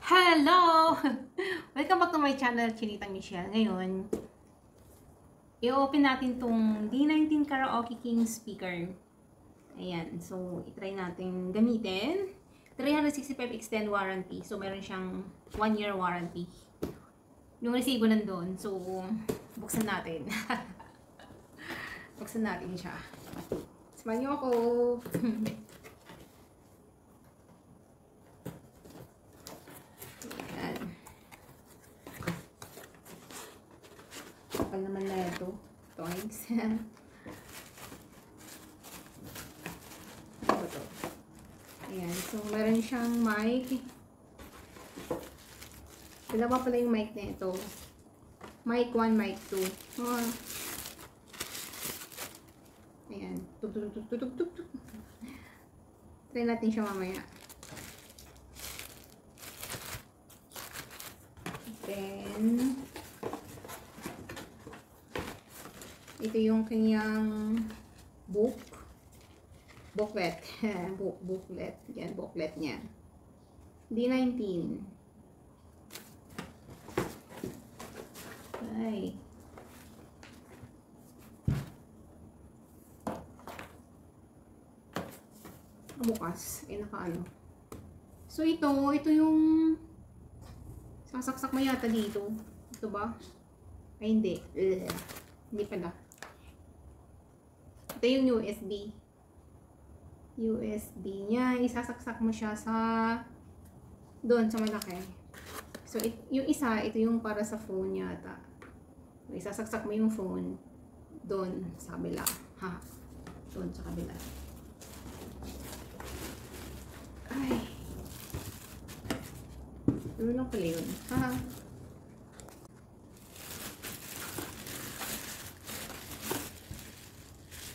Hello! Welcome back to my channel, Chenitang Michelle. Ngayon, i-open natin tong D19 KARAOKE King speaker. Ayan. So, itry natin gamitin. 365 extend warranty. So, meron siyang 1 year warranty. Yung resibo nandun. So, buksan natin. Buksan natin siya. Samahan niyo ako. Kapal naman na ito. Toys. Ano ba ito? Ayan. So, meron siyang mic. Dalawa pala yung mic na ito. Mic 1, mic 2. Oh. Ayan. Tuk-tuk-tuk-tuk-tuk-tuk. Try natin siya mamaya. Then, ito yung kanyang booklet. Booklet. Yan, booklet niya. D19. Ay. Bukas. Ay, nakaano. So, ito yung sasaksak mo yata dito. Ito ba? Ay, hindi. Hindi pala. Ito yung USB. USB niya. Isasaksak mo siya sa doon sa malaki. So, yung isa, ito yung para sa phone yata. So, isasaksak mo yung phone doon sa kabila. Ha? Doon sa kabila. Ay. Doon lang pala yun. Ha?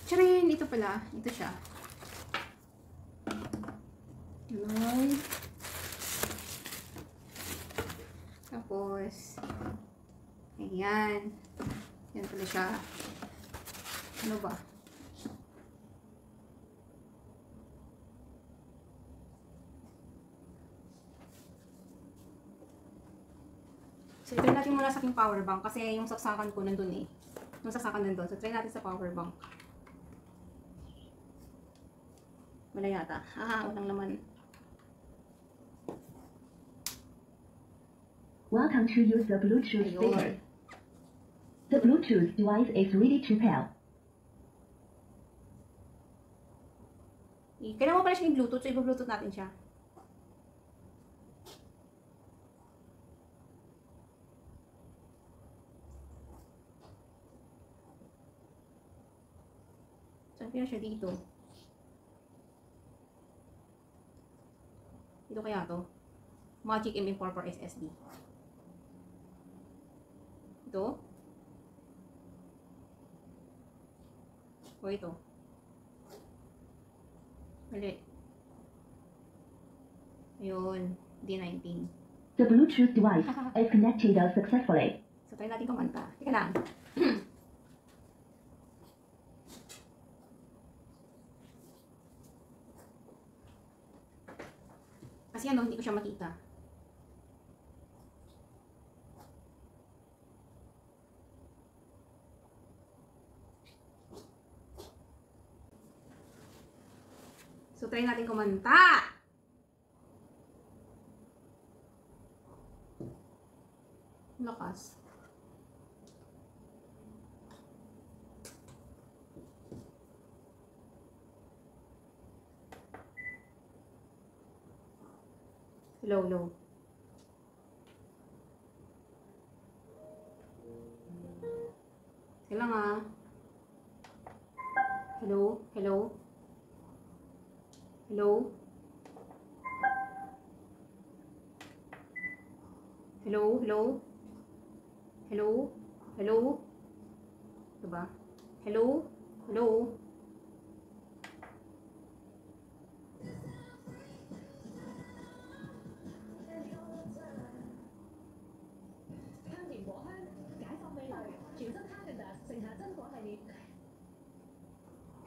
Charin! Ito pala. Ito siya. Ganon. Tapos, ayan. Yan pala siya. Ano ba? So, try natin muna sa aking power bank kasi yung saksakan ko nandun eh. Yung saksakan nandun. So, try natin sa power bank. Wala yata. Walang laman. Welcome to use the Bluetooth speaker. The Bluetooth device is ready to pair. Kailangan mo pala siya yung Bluetooth. So, i-Bluetooth natin siya. Saan kaya siya dito? Dito kaya to? Magic M4 for SSD. Ito? O ito? Mali. Ayun. D19. The Bluetooth device is connected successfully. So, try natin kumanta. Teka lang. Kasi ano, hindi ko siya makita. So, try natin kumanta. Lakas. Low, low. Kailang ah. Hello? Hello? Hello? Hello? Hello? Hello? Hello? Ito ba? Hello? Hello?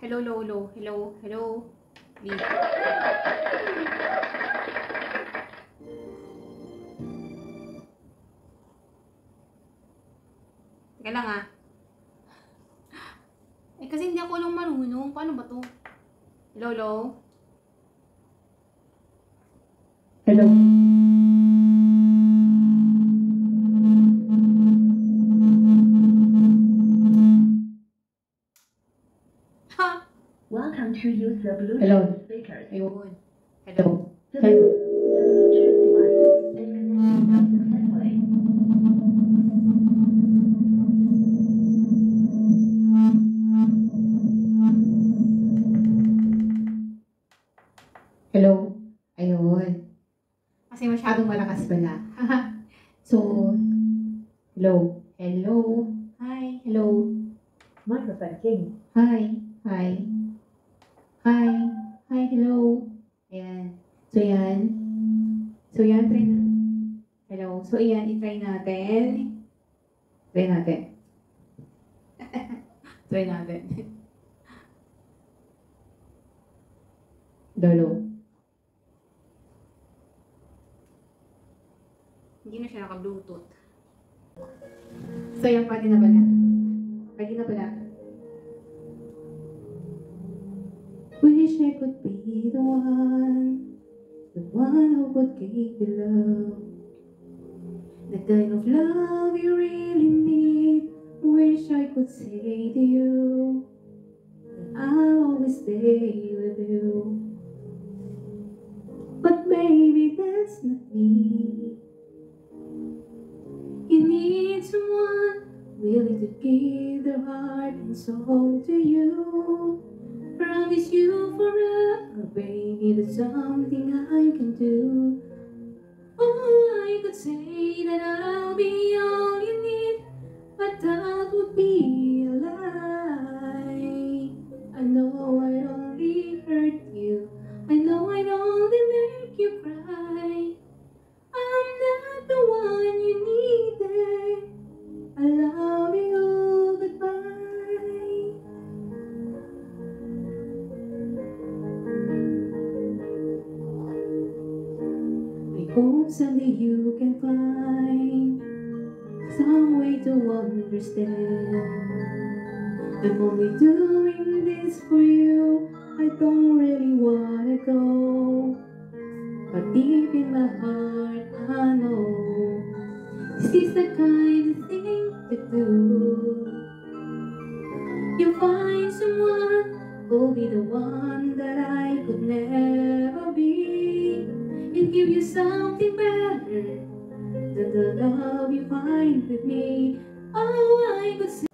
Hello, low, low. Hello, hello. Leave. Teka lang ah. Eh kasi hindi ako lang marunong. Paano ba to? Hello, hello? Hello. Ha? Welcome to use the Bluetooth Hello. speakers. Ayun. Hello. The Bluetooth device is connected successfully. Hello. Ayun. Kasi masyadong Malakas pala. So, hello. Hello. Hi. Hello. Microphone king. Hi. Hi. Hi. Hi. Hello. Ayan. So, yan. So, yan. Try na. Hello. So, ayan. I-try natin. Try natin. Try natin. Dolo. Hindi na siya naka-bluetooth. So, yan. Pwede na pala. Pwede na pala. Wish I could be the one who would give you love, the kind of love you really need. Wish I could say to you that I'll always stay with you, but baby, that's not me. You need someone willing to give their heart and soul to you. Promise you forever, baby, that's something I can do. Oh, I could say that I'll be all you need, but that would be a lie. I know I'd only hurt you. I know I'd only make you cry. I'm not the one you needed. I love you, goodbye. I hope someday you can find some way to understand. I'm only doing this for you. I don't really wanna go, but deep in my heart I know this is the kind of thing to do. You find someone who'll be the one that I could never be, and give you something better than the love you find with me. Oh, I could say,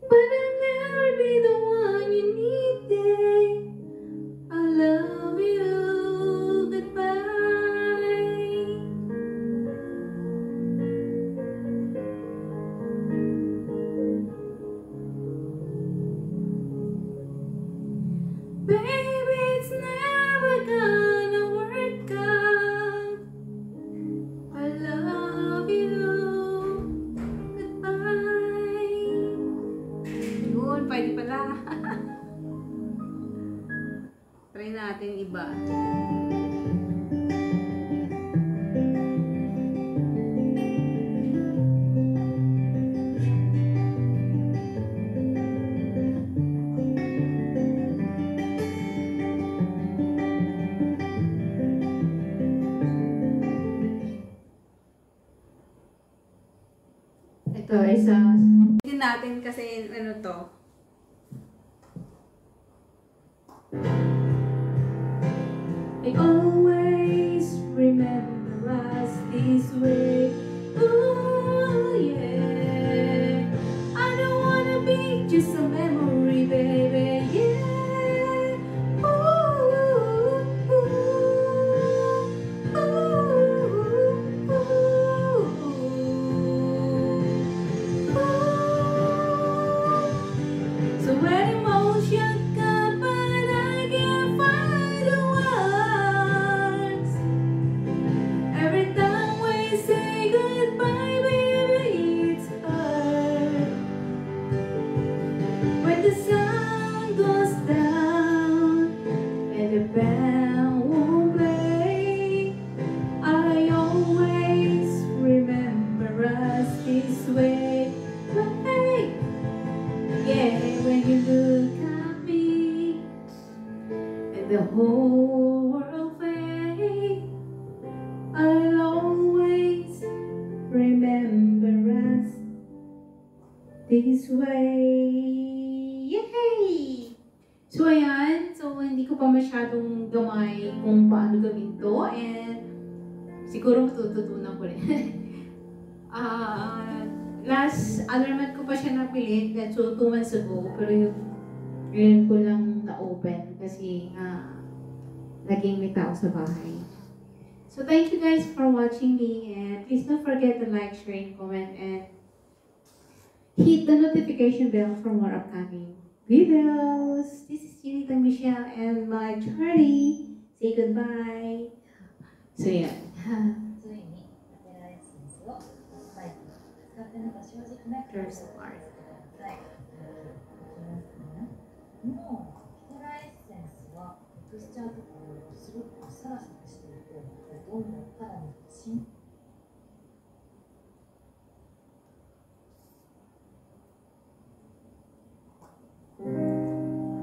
but I'll never be the one you needed. I love you, goodbye. Baby, it's never gonna work out. I love you, goodbye. Yun, pwede pala. Try natin iba. Ito isa. Hindi natin kasi ano to. I always remember us this way. Ooh, yeah. I don't wanna be just a memory, baby. Yeah. Ooh, ooh, ooh, ooh, ooh. So when emotion come but I can't find the words, every time we the whole world fade, I'll always remember us this way. Yay! So, ayan. So, hindi ko pa masyadong gamay kung paano gawin to. And, siguro matututunan ko rin. Last other month ko pa siya napili. So, 2 months ago. Pero, ngayon ko lang na-open. Kasi, naging may tao sa bahay. So, thank you guys for watching me. And, please don't forget to like, share, and comment. And, hit the notification bell for more upcoming videos. This is chenitang Michelle and my Charlie. Say goodbye. So yeah. ついにカメラエッセンスをマイクを使ってのが正直な There's a part. もうカメラエッセンスはテクスチャーとかをすごくサラサラしていて、どんどん肌に浸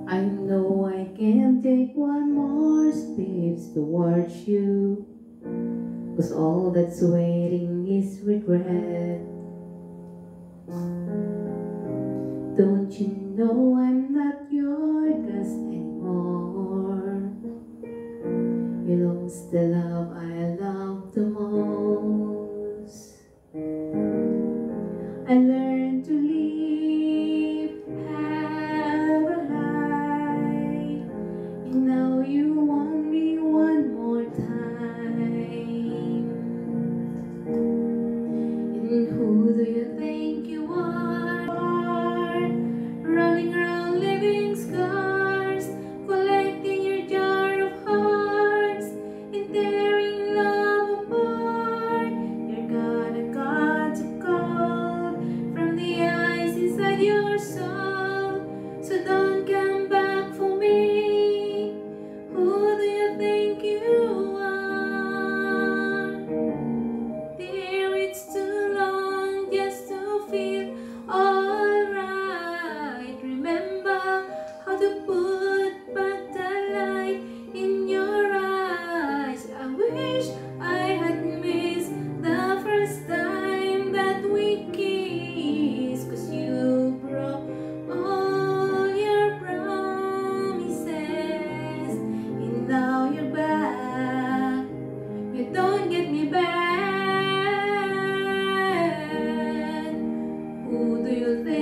I know I can't take one more steps towards you, 'cause all that's waiting is regret. Don't you know I'm not your guest anymore? You lost the love I love the most. I learned to live, have a life, and now you want me one more time. And who do you think you are? Running around leaving scars, collecting your jar of hearts, and tearing love apart. You're gonna cut a cold from the ice inside your soul, so don't come back for me. Who do you think you are? Dear, it's too long just to feel alright. Remember how to put back the light in your eyes. I wish I had missed the first time that we kissed, 'cause you broke all your promises, and now you're back. You don't get me back. Who do you think